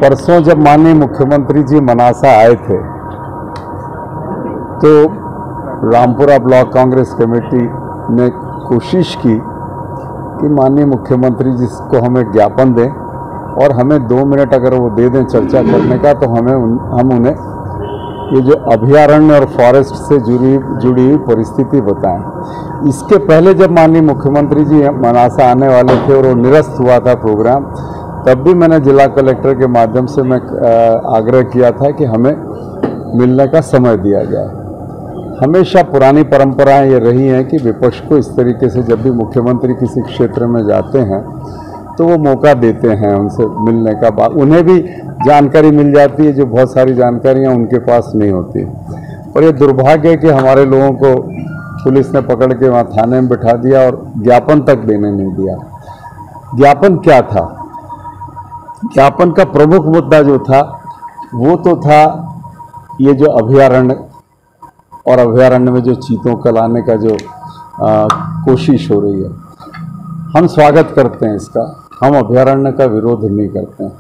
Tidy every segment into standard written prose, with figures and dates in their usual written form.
परसों जब माननीय मुख्यमंत्री जी मनासा आए थे तो रामपुरा ब्लॉक कांग्रेस कमेटी ने कोशिश की कि माननीय मुख्यमंत्री जी को हमें ज्ञापन दें और हमें 2 मिनट अगर वो दे दें चर्चा करने का, तो हम उन्हें ये जो अभयारण्य और फॉरेस्ट से जुड़ी हुई परिस्थिति बताएं। इसके पहले जब माननीय मुख्यमंत्री जी मनासा आने वाले थे और वो निरस्त हुआ था प्रोग्राम, तब भी मैंने जिला कलेक्टर के माध्यम से मैं आग्रह किया था कि हमें मिलने का समय दिया जाए। हमेशा पुरानी परंपराएं ये रही हैं कि विपक्ष को इस तरीके से जब भी मुख्यमंत्री किसी क्षेत्र में जाते हैं तो वो मौका देते हैं उनसे मिलने का। उन्हें भी जानकारी मिल जाती है जो बहुत सारी जानकारियां उनके पास नहीं होती। और ये दुर्भाग्य है कि हमारे लोगों को पुलिस ने पकड़ के वहाँ थाने में बिठा दिया और ज्ञापन तक देने नहीं दिया। ज्ञापन क्या था? ज्ञापन का प्रमुख मुद्दा जो था वो तो था ये जो अभयारण्य और अभयारण्य में जो चीतों को लाने का जो कोशिश हो रही है, हम स्वागत करते हैं इसका। हम अभयारण्य का विरोध नहीं करते हैं,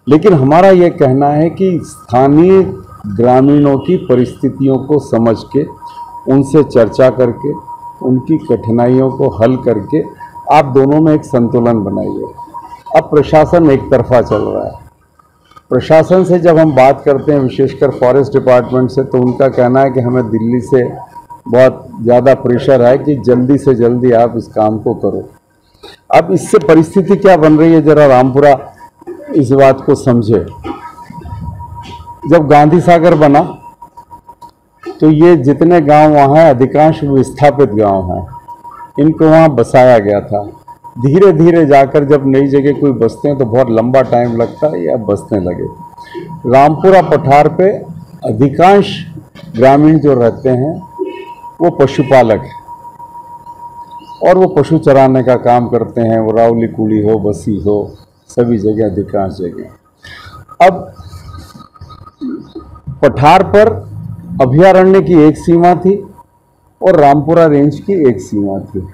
लेकिन हमारा ये कहना है कि स्थानीय ग्रामीणों की परिस्थितियों को समझ के, उनसे चर्चा करके, उनकी कठिनाइयों को हल करके आप दोनों में एक संतुलन बनाइए। अब प्रशासन एक तरफा चल रहा है। प्रशासन से जब हम बात करते हैं, विशेषकर फॉरेस्ट डिपार्टमेंट से, तो उनका कहना है कि हमें दिल्ली से बहुत ज़्यादा प्रेशर है कि जल्दी से जल्दी आप इस काम को करो। अब इससे परिस्थिति क्या बन रही है, जरा रामपुरा इस बात को समझे। जब गांधी सागर बना तो ये जितने गांव वहाँ हैं अधिकांश विस्थापित गांव हैं, इनको वहाँ बसाया गया था। धीरे धीरे जाकर जब नई जगह कोई बसते हैं तो बहुत लंबा टाइम लगता है, या बसने लगे। रामपुरा पठार पे अधिकांश ग्रामीण जो रहते हैं वो पशुपालक हैं और वो पशु चराने का काम करते हैं। वो रावली कुली हो, बसी हो, सभी जगह, अधिकांश जगह। अब पठार पर अभयारण्य की एक सीमा थी और रामपुरा रेंज की एक सीमा थी।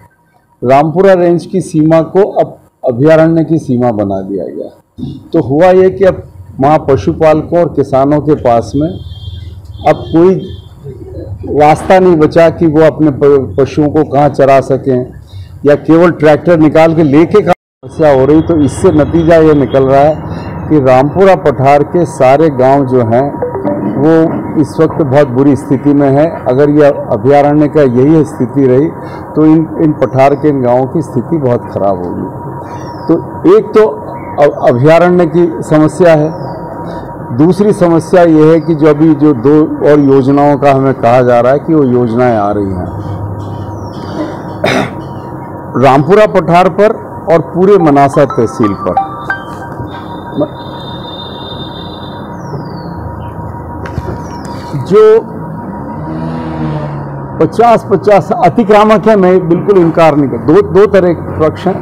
रामपुरा रेंज की सीमा को अब अभयारण्य की सीमा बना दिया गया। तो हुआ ये कि अब वहाँ पशुपालकों और किसानों के पास में अब कोई रास्ता नहीं बचा कि वो अपने पशुओं को कहाँ चरा सकें, या केवल ट्रैक्टर निकाल के लेके कहाँ समस्या हो रही। तो इससे नतीजा ये निकल रहा है कि रामपुरा पठार के सारे गांव जो हैं वो इस वक्त बहुत बुरी स्थिति में है। अगर यह अभयारण्य का यही स्थिति रही तो इन पठार के गांवों की स्थिति बहुत खराब होगी। तो एक तो अभयारण्य की समस्या है। दूसरी समस्या ये है कि जो अभी जो 2 और योजनाओं का हमें कहा जा रहा है कि वो योजनाएं आ रही हैं रामपुरा पठार पर और पूरे मनासा तहसील पर। जो 50-50 अतिक्रामक है, मैं बिल्कुल इनकार नहीं करता। दो तरह के पक्ष हैं।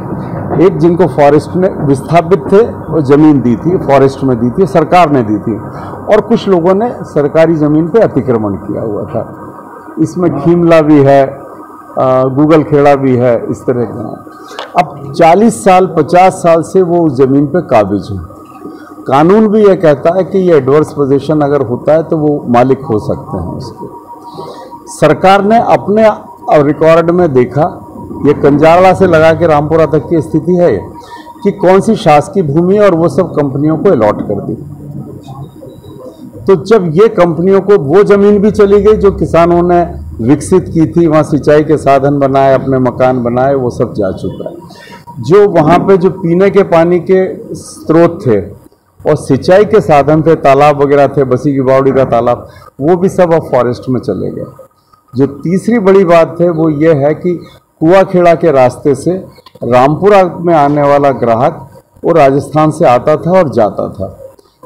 एक जिनको फॉरेस्ट में विस्थापित थे और जमीन दी थी, फॉरेस्ट में दी थी, सरकार ने दी थी, और कुछ लोगों ने सरकारी जमीन पे अतिक्रमण किया हुआ था। इसमें खीमला भी है, गूगल खेड़ा भी है, इस तरह का। अब 40 साल 50 साल से वो उस जमीन पे काबिज हैं। कानून भी ये कहता है कि ये एडवर्स पोजीशन अगर होता है तो वो मालिक हो सकते हैं उसके। सरकार ने अपने रिकॉर्ड में देखा, ये कंजारला से लगा के रामपुरा तक की स्थिति है कि कौन सी शासकीय भूमि और वो सब कंपनियों को अलॉट कर दी। तो जब ये कंपनियों को वो जमीन भी चली गई जो किसानों ने विकसित की थी, वहाँ सिंचाई के साधन बनाए, अपने मकान बनाए, वो सब जा चुका है। जो वहाँ पे जो पीने के पानी के स्रोत थे और सिंचाई के साधन थे, तालाब वगैरह थे, बसी की बावड़ी का तालाब, वो भी सब अब फॉरेस्ट में चले गए। जो तीसरी बड़ी बात है वो ये है कि कुआखेड़ा के रास्ते से रामपुरा में आने वाला ग्राहक वो राजस्थान से आता था और जाता था,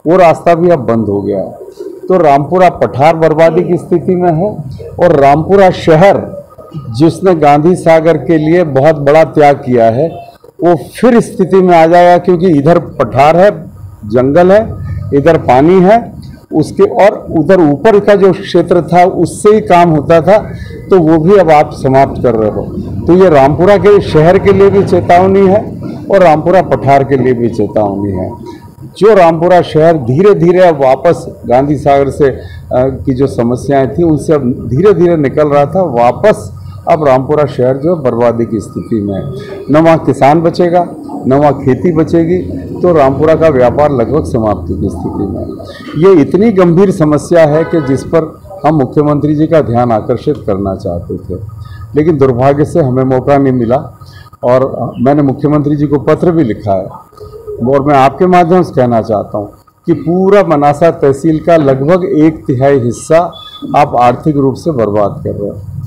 वो रास्ता भी अब बंद हो गया है। तो रामपुरा पठार बर्बादी की स्थिति में है और रामपुरा शहर जिसने गांधी सागर के लिए बहुत बड़ा त्याग किया है वो फिर स्थिति में आ जाएगा, क्योंकि इधर पठार है, जंगल है, इधर पानी है, उसके और उधर ऊपर का जो क्षेत्र था उससे ही काम होता था, तो वो भी अब आप समाप्त कर रहे हो। तो ये रामपुरा के शहर के लिए भी चेतावनी है और रामपुरा पठार के लिए भी चेतावनी है। जो रामपुरा शहर धीरे धीरे अब वापस गांधी सागर से की जो समस्याएं थी उनसे अब धीरे धीरे निकल रहा था, वापस अब रामपुरा शहर जो बर्बादी की स्थिति में है। न वहाँ किसान बचेगा, न वहाँ खेती बचेगी, तो रामपुरा का व्यापार लगभग समाप्ति की स्थिति में है। ये इतनी गंभीर समस्या है कि जिस पर हम मुख्यमंत्री जी का ध्यान आकर्षित करना चाहते थे, लेकिन दुर्भाग्य से हमें मौका नहीं मिला। और मैंने मुख्यमंत्री जी को पत्र भी लिखा है और मैं आपके माध्यम से कहना चाहता हूँ कि पूरा मनासा तहसील का लगभग 1/3 हिस्सा आप आर्थिक रूप से बर्बाद कर रहे हैं।